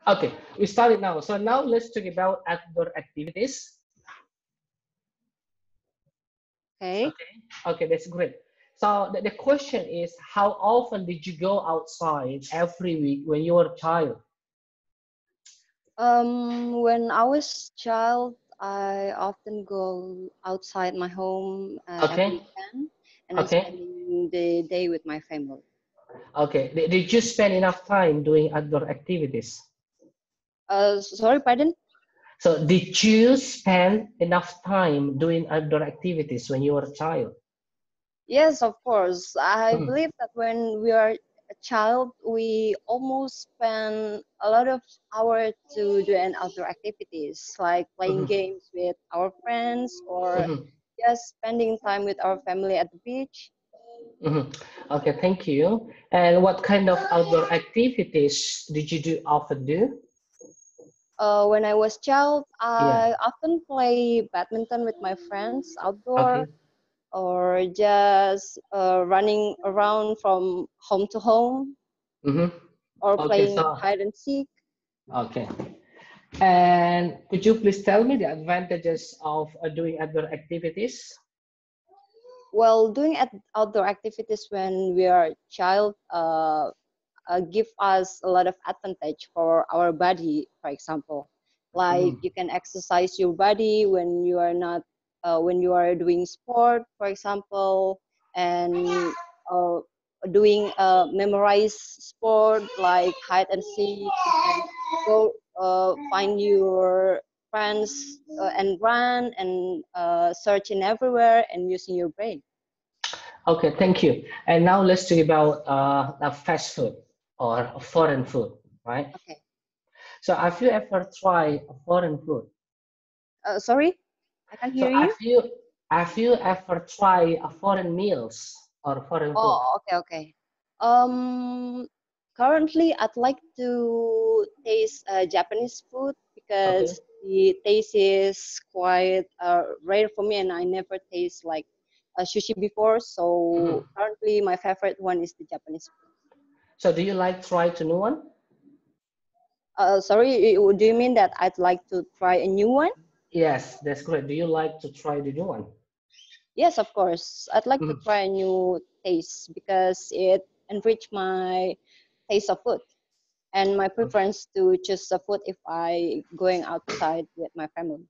Okay, we started now. So now let's talk about outdoor activities. Okay. Okay, okay, that's great. So the question is, how often did you go outside every week when you were a child? When I was child, I often go outside my home every Okay, weekend, and I okay, spending the day with my family. okay. Did you spend enough time doing outdoor activities? Sorry, pardon? So did you spend enough time doing outdoor activities when you were a child? Yes, of course. I Mhm, believe that when we are a child, we almost spend a lot of hours to do an outdoor activities, like playing mhm, games with our friends or mhm, just spending time with our family at the beach. mhm. Okay, thank you. And what kind of outdoor activities did you do often do? When I was child, Yeah. I often play badminton with my friends outdoor Okay. or just running around from home to home Mm-hmm. or Okay, playing so hide and seek. okay. And could you please tell me the advantages of doing outdoor activities? Well, doing outdoor activities when we are child give us a lot of advantage for our body. For example, like Mm, you can exercise your body when you are not when you are doing sport, for example, and uh, doing memorized sport like hide and seek. You can go find your friends and run and searching everywhere and using your brain. okay, thank you. And now let's talk about fast food or foreign food, right? Okay. So have you ever tried foreign food? Sorry, I can't So hear you. have you ever tried foreign meals or foreign food? Oh, okay, okay. Um, Currently, I'd like to taste Japanese food Okay. because the taste is quite rare for me, and I never taste like sushi before. Mhm. So currently, my favorite one is the Japanese food. So do you like try to new one? Sorry, do you mean that I'd like to try a new one? Yes, that's great. Do you like to try the new one? Yes, of course. I'd like to Mhm. try a new taste because it enrich my taste of food, and my preference to choose the food if I going outside with my family.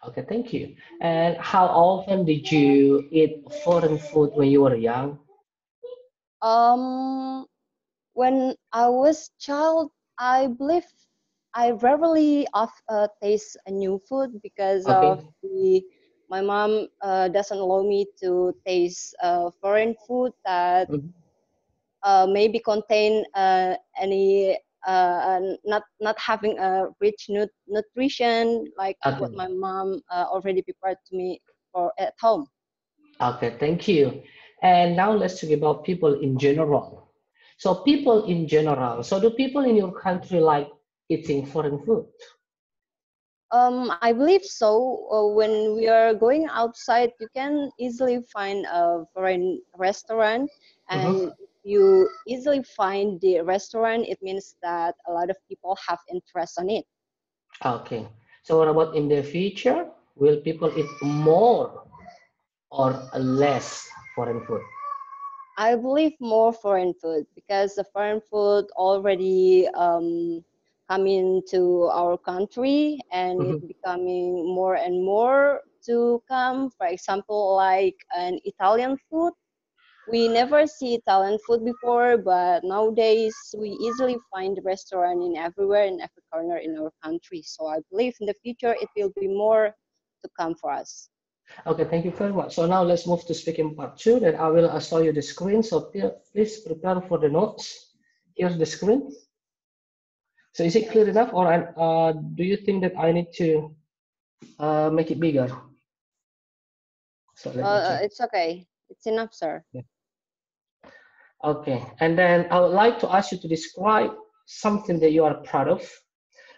Okay, thank you. And how often did you eat foreign food when you were young? Um, when I was child, I believe I rarely taste a new food because of Okay. the my mom doesn't allow me to taste foreign food that Mhm. maybe contain any not having a rich nutrition like what Okay. my mom already prepared to me for at home. Okay, thank you. And now let's talk about people in general. So people in general. So do people in your country like eating foreign food? I believe so. When we are going outside, you can easily find a foreign restaurant, and Mhm. if you easily find the restaurant, it means that a lot of people have interest on it. Okay. So what about in the future? Will people eat more or less foreign food? I believe more foreign food because the foreign food already come into our country and it's Mhm. becoming more and more to come. For example, like an Italian food. We never see Italian food before, but nowadays we easily find the restaurant in everywhere in every corner in our country. So I believe in the future it will be more to come for us. Okay, thank you very much. So now let's move to speaking part two. Then I will show you the screen. So please prepare for the notes. Here's the screen. So is it clear enough, or do you think that I need to make it bigger? So let me check. It's okay. It's enough, sir. Yeah. Okay, and then I would like to ask you to describe something that you are proud of.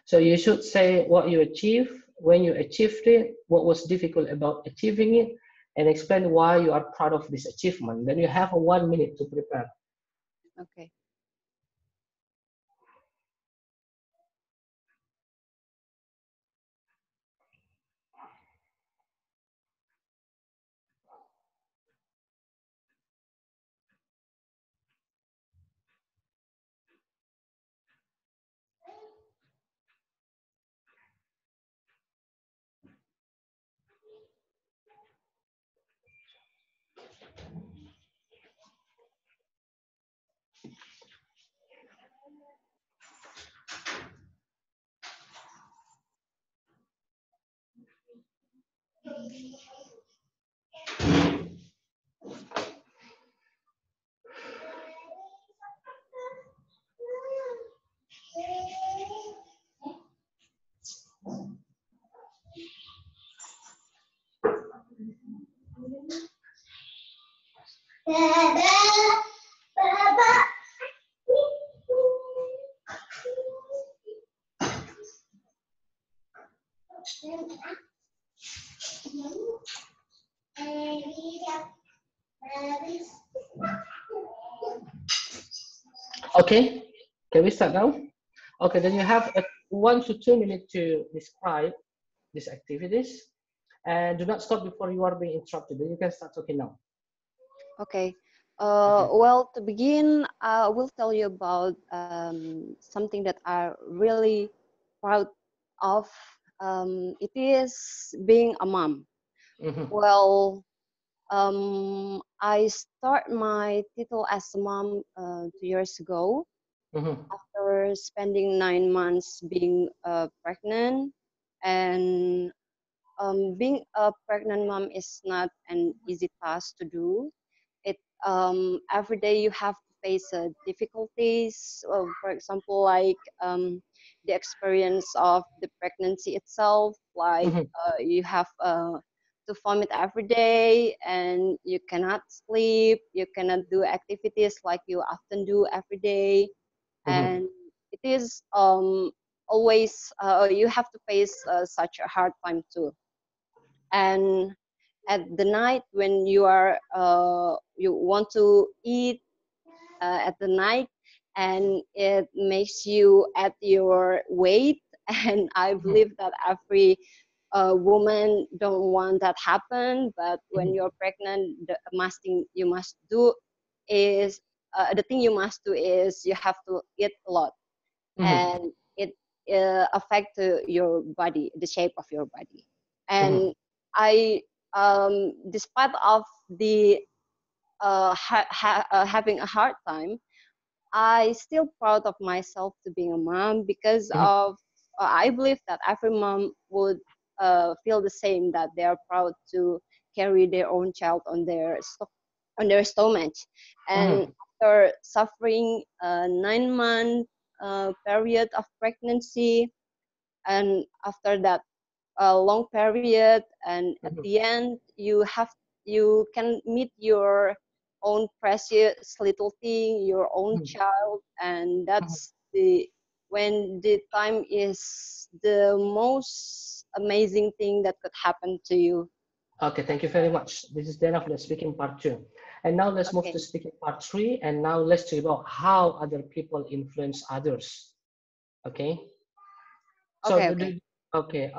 So you should say what you achieved, when you achieved it, what was difficult about achieving it, and explain why you are proud of this achievement. Then you have 1 minute to prepare. Okay. Okay, can we start now? Okay, then you have 1 to 2 minutes to describe these activities, and do not stop before you are being interrupted. Then you can start talking now. Okay. Okay. Well, to begin, I will tell you about something that I'm really proud of. It is being a mom. Mm-hmm. Well, I start my title as a mom 2 years ago Mm-hmm. after spending 9 months being pregnant. And being a pregnant mom is not an easy task to do. It every day you have to face difficulties. For example, like the experience of the pregnancy itself. Like Mm-hmm. you have to vomit every day, and you cannot sleep. You cannot do activities like you often do every day, Mm-hmm. and it is always you have to face such a hard time too. And at the night when you are you want to eat at the night, and it makes you at your weight and I believe that every woman don't want that happen, but when you're pregnant, you must do is the thing you must do is you have to eat a lot, Mm-hmm. and it affect your body, the shape of your body. Mm-hmm. And I despite of the having a hard time, I still proud of myself to being a mom because Mm-hmm. of I believe that every mom would feel the same, that they are proud to carry their own child on on their stomach. And Mm-hmm. after suffering a 9 month period of pregnancy, and after that long period, and at Mm-hmm. the end you can meet your own precious little thing, your own child, and Mm-hmm. that's the when the time is the most amazing thing that could happen to you. Okay, thank you very much. This is the end of the speaking part 2. And now let's move to Okay. speaking part 3. And now let's talk about how other people influence others. Okay. So Okay. Okay. okay.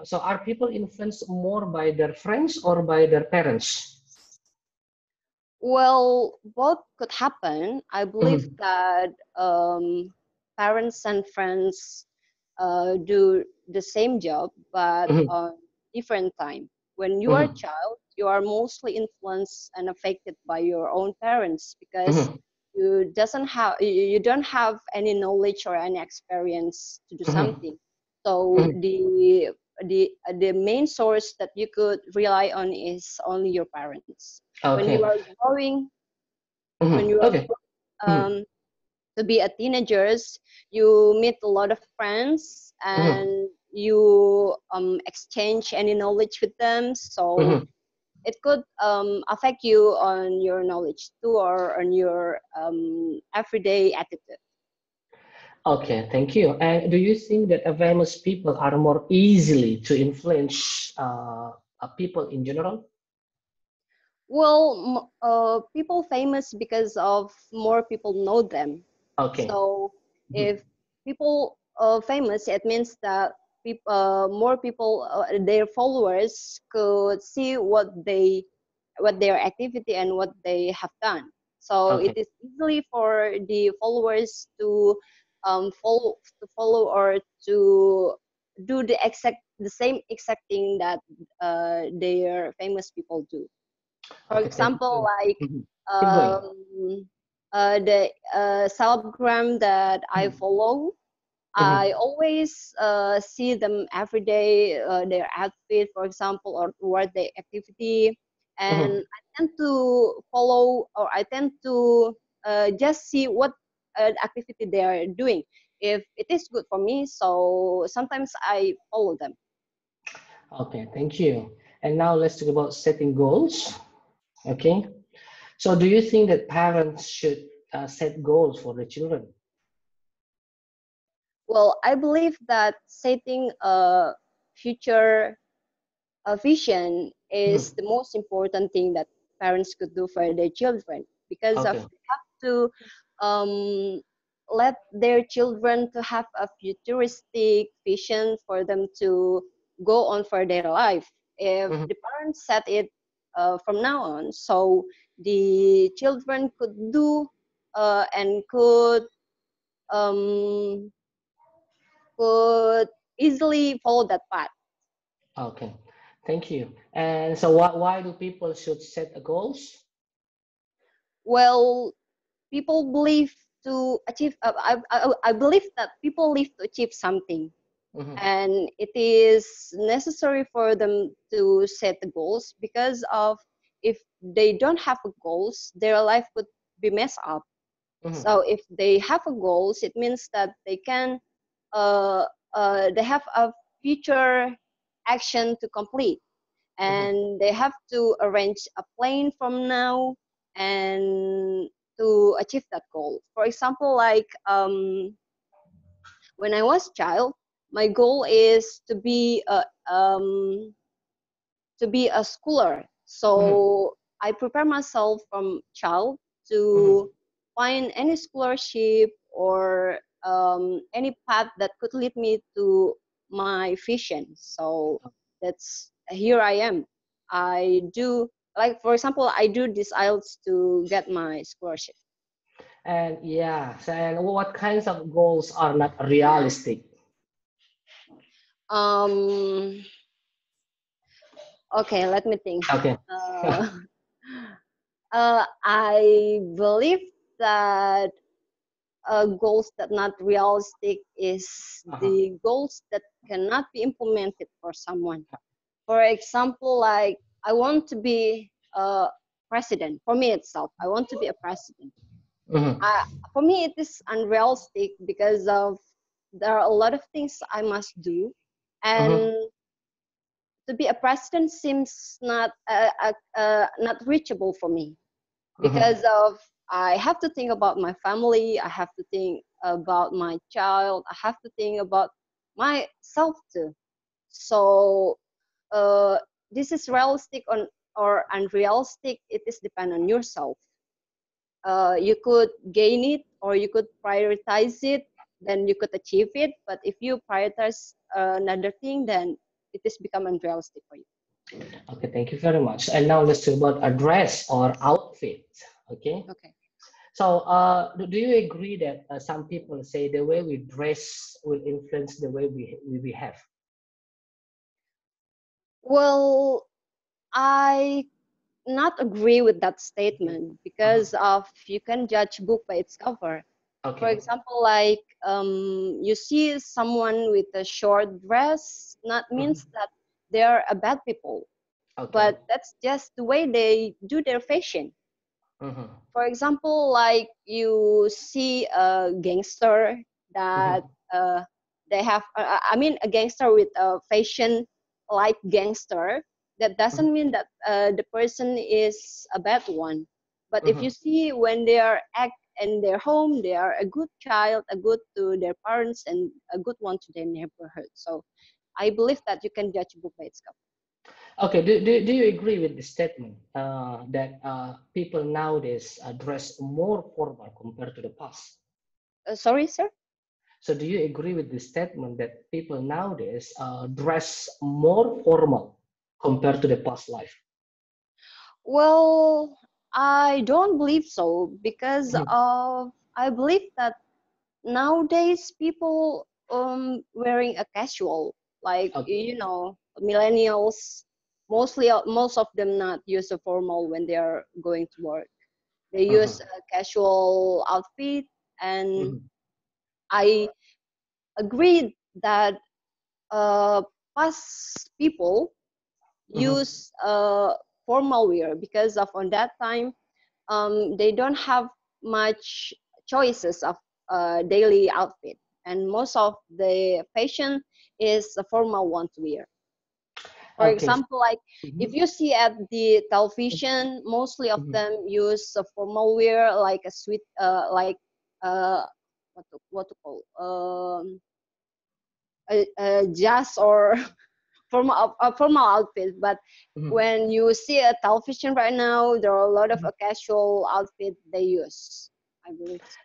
So are people influenced more by their friends or by their parents? Well, both could happen. I believe Mm-hmm. that parents and friends do the same job, but Mm-hmm. on different time. When you are a Mm-hmm. child, you are mostly influenced and affected by your own parents because Mm-hmm. you don't have any knowledge or any experience to do Mm-hmm. something. So the main source that you could rely on is only your parents. When you Okay. are growing, when Mm-hmm. you are Okay. Mm-hmm. um, to be a teenagers, you meet a lot of friends Mm-hmm. and you exchange any knowledge with them. So Mm-hmm. it could affect you on your knowledge too, or on your everyday attitude. Okay, thank you. And do you think that famous people are more easily to influence people in general? Well, people famous because of more people know them. Okay. So Mhm. if people famous, it means that more people, their followers could see what their activity and what they have done. So it Okay. is easily for the followers to follow or to do the same exact thing that their famous people do. For Okay, thank you example, very much. like Mhm. Keep going. the Celebgram that I Mhm. follow, I always see them every day, their outfit, for example, or toward their activity, and I tend to follow, or I tend to just see what activity they are doing. If it is good for me, so sometimes I follow them. Okay, thank you. And now let's talk about setting goals. Okay. So do you think that parents should set goals for the children? Well, I believe that setting a future vision is Mhm. the most important thing that parents could do for their children, because of Okay. they have to um, let their children to have a futuristic vision for them to go on for their life. If Mhm. the parents set it from now on, so the children could do and um, could easily follow that path. Okay. Thank you. And so why do people should set goals? Well, people believe to achieve. I believe that people live to achieve something, Mhm. and it is necessary for them to set the goals, because of if they don't have a goals, their life could be messed up. Mhm. So if they have a goals, it means that they can uh, they have a future action to complete, Mhm. and they have to arrange a plan from now and to achieve that goal. For example, like when I was child, my goal is to be a schooler. Mhm. So I prepare myself from child Mhm. to find any scholarship or any path that could lead me to my vision. So that's here I am. I do, like for example, I do this IELTS to get my scholarship. And yeah, so and what kinds of goals are not realistic? Um, okay, let me think. Okay. Uh, I believe that goals that not realistic is Uh-huh. the goals that cannot be implemented for someone. For example, like I want to be a president. For me itself, I want to be a president. Mhm. Uh, for me, it is unrealistic because of there are a lot of things I must do, Mhm. and to be a president seems not reachable for me, Mhm. because of I have to think about my family, I have to think about my child, I have to think about myself too. So uh, this is realistic on or unrealistic. It is depend on yourself. You could gain it or you could prioritize it, then you could achieve it. But if you prioritize another thing, then it is become unrealistic for you. Okay, thank you very much. And now let's talk about a dress or outfit. Okay. Okay. So, do you agree that some people say the way we dress will influence the way we behave? Well, I not agree with that Okay. statement, Uh-huh. because of you can judge book by its cover. For Okay. example, like you see someone with a short dress, not Mhm. means that they are a bad people, Okay. but that's just the way they do their fashion. Mhm. For example, like you see a gangster that Mhm. uh, they have, I mean, a gangster with a fashion like gangster. That Mhm. doesn't mean that the person is a bad one. But if you Mhm. see when they are act in their home, they are a good child, a good to their parents, and a good one to their neighborhood. So I believe that you can judge a book by its cover. Okay. Do you agree with the statement that people nowadays dress more formal compared to the past? Sorry, sir. So, do you agree with the statement that people nowadays dress more formal compared to the past life? Well, I don't believe so, because Mhm. of I believe that nowadays people wearing a casual, like Okay. you know, millennials mostly most of them not use a formal when they are going to work. They use Mhm. a casual outfit, and Mhm. I agreed that past people Mm-hmm. use formal wear because of on that time they don't have much choices of daily outfit, and most of the fashion is a formal one to wear. For Okay. example, like if Mm-hmm. you see at the television, mostly of Mm-hmm. them use a formal wear like a sweet, like uh, what to call a jazz or formal a formal outfit. But Mm-hmm. when you see a television right now, there are a lot of a casual outfit they use. I believe so.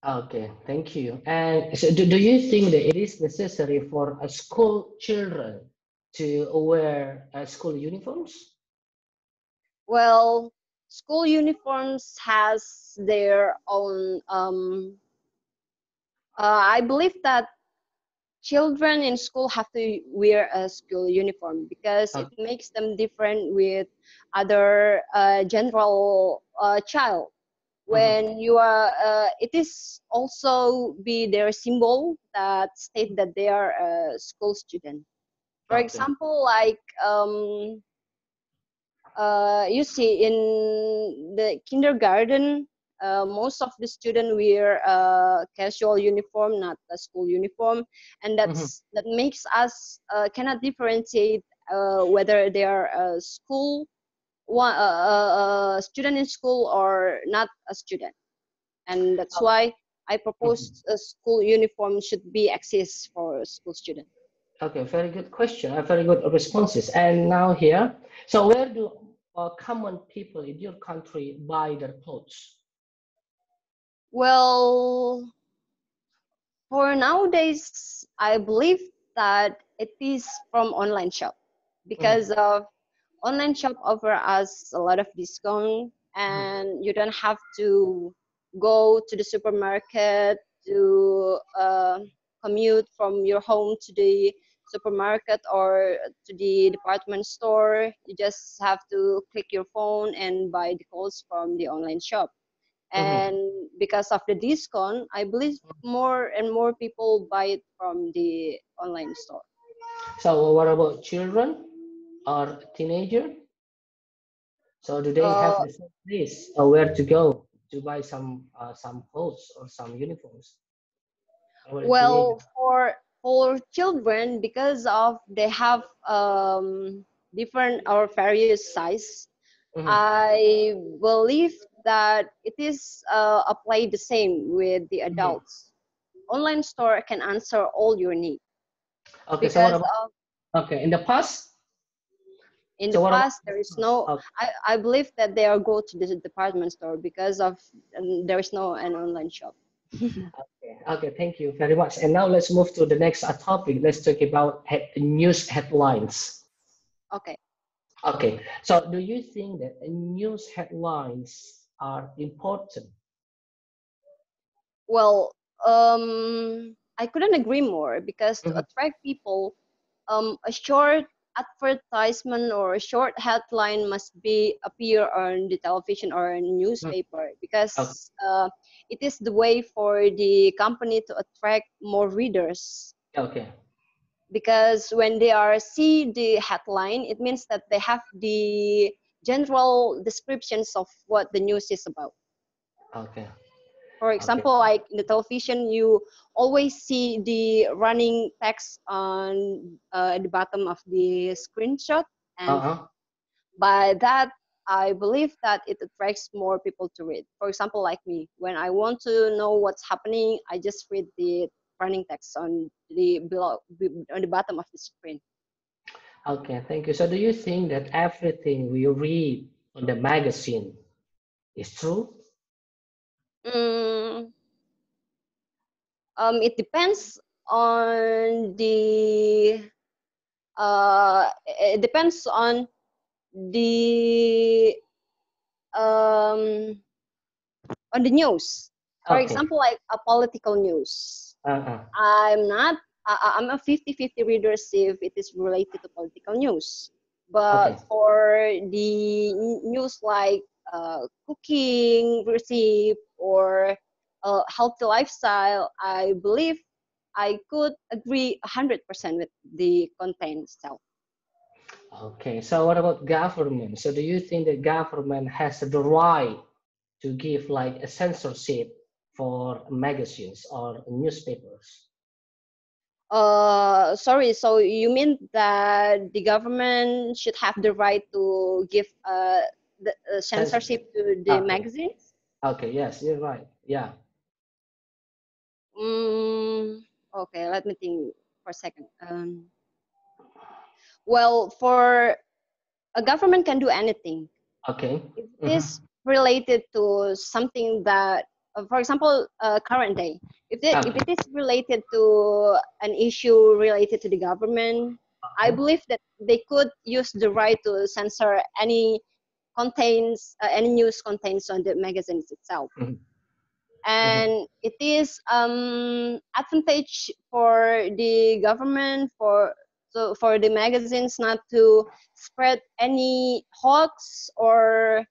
Okay, thank you. And so do you think that it is necessary for a school children to wear school uniforms? Well, school uniforms has their own. I believe that children in school have to wear a school uniform because it Okay. makes them different with other general child. Mm-hmm. When you are, it is also be their symbol that state that they are a school student. For Okay. example, like you see in the kindergarten, most of the students wear a casual uniform, not a school uniform, and Mm-hmm. that makes us cannot differentiate whether they are a school one a student in school or not a student, and that's why I propose Mhm. a school uniform should be exist for school student. Okay, very good question. Very good responses. And now here, so where do common people in your country buy their clothes? Well, for nowadays, I believe that it is from online shop because Mm-hmm. of online shop offer us a lot of discount, and you don't have to go to the supermarket to commute from your home to the supermarket or to the department store. You just have to click your phone and buy the clothes from the online shop, Mm-hmm. and because of the discount, I believe more and more people buy it from the online store. So what about children or teenager? So do they have uh, the same place where to go to buy some clothes or some uniforms? Or a teenager? well, for children, because of they have different or various size, Mm-hmm. I believe that it is applied the same with the Mm-hmm. adults. Online store can answer all your needs Okay, so what because about okay in the past? in the So what about past there is past? no, Okay, I believe that they are go to the department store because of there is no an online shop. okay, thank you very much. And now let's move to the next topic. Let's talk about news headlines. Okay. Okay, so do you think that news headlines are important? Well, I couldn't agree more because to Mhm, attract people, a short advertisement or a short headline must be appear on the television or mhm. newspaper Okay, because it is the way for the company to attract more readers. okay, Because when they are see the headline, it means that they have the general descriptions of what the news is about. okay, For okay. example, like in the television, you always see the running text on the bottom of the screenshot, and Uh-huh. by that, I believe that it attracts more people to read. For example, like me, when I want to know what's happening, I just read the running text on the below on the bottom of the screen. Okay, thank you. So do you think that everything we read on the magazine is true? Mm, it depends on the it depends the um on the news. For Okay. example, like a political news. Uh-uh. I'm not. I'm a 50-50 reader if it is related to political news. But Okay. for the news like cooking recipe or healthy lifestyle, I believe I could agree 100% with the content itself. Okay, so what about government? So do you think the government has the right to give like a censorship for magazines or newspapers? Sorry, so you mean that the government should have the right to give the censorship Censorship. to the Okay. magazines? Okay. Yes, you're right. Yeah. Okay, let me think for a second. Well, for a government can do anything. Okay. If it Mm-hmm. is related to something that, for example, current day, if Okay. it is related to an issue related to the government, I Okay. believe that they could use the right to censor any news contains on the magazines itself. Mm-hmm. Mm-hmm. And it is advantage for the government for the magazines not to spread any hoax or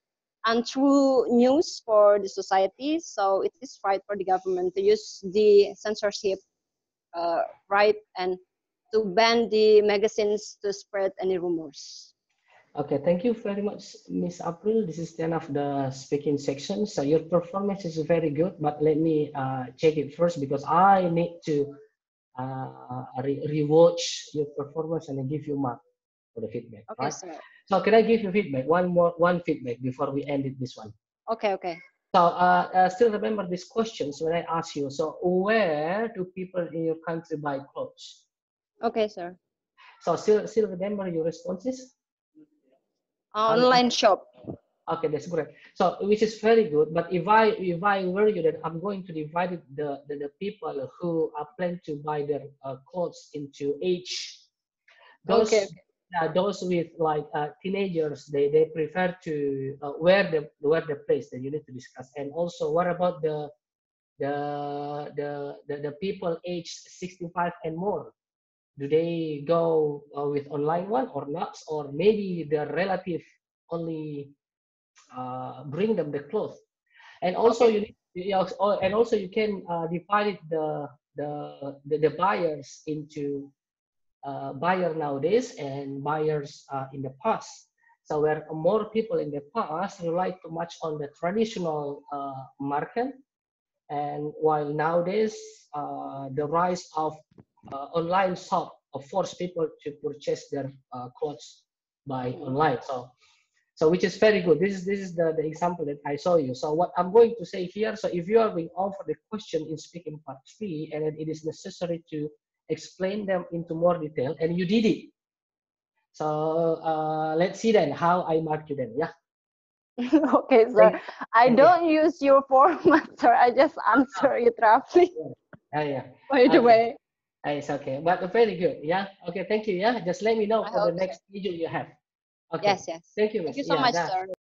untrue news for the society. So it is right for the government to use the censorship right and to ban the magazines to spread any rumors. Okay, thank you very much, Miss April. This is the end of the speaking section. So your performance is very good, but let me check it first because I need to rewatch your performance and then give you mark for the feedback, Okay, right? sir. So can I give you feedback? One feedback before we ended this one. Okay. So still remember these questions when I ask you. So where do people in your country buy clothes? Okay, sir. So still remember your responses? Online shop. Okay, that's great. So which is very good. But if I were you, then I'm going to divide the people who are planning to buy their clothes into age. Okay. Those with like teenagers, they prefer to wear the place that you need to discuss. And also, what about the people aged 65 and more? Do they go with online one or not? Or maybe their relative only bring them the clothes. And also Okay. you need, and also you can divide the buyers into buyer nowadays and buyers in the past. So where more people in the past rely too much on the traditional market, and while nowadays the rise of online shop force people to purchase their clothes by online. So which is very good. This is the example that I saw you. So what I'm going to say here, so if you are being offered the question in speaking part 3 and then it is necessary to explain them into more detail and you did it. So let's see then how I mark you then. Yeah. Okay, sir. Thank, I thank you. don't use your format, sir. I just answer it roughly. Yeah. By the Okay. way, It's okay. But very good. Yeah. Okay. Thank you. Yeah. Just let me know I for the hope so. next video you have. Okay. Yes. Thank you, Thank Miss. you so Yeah. much, That. sir.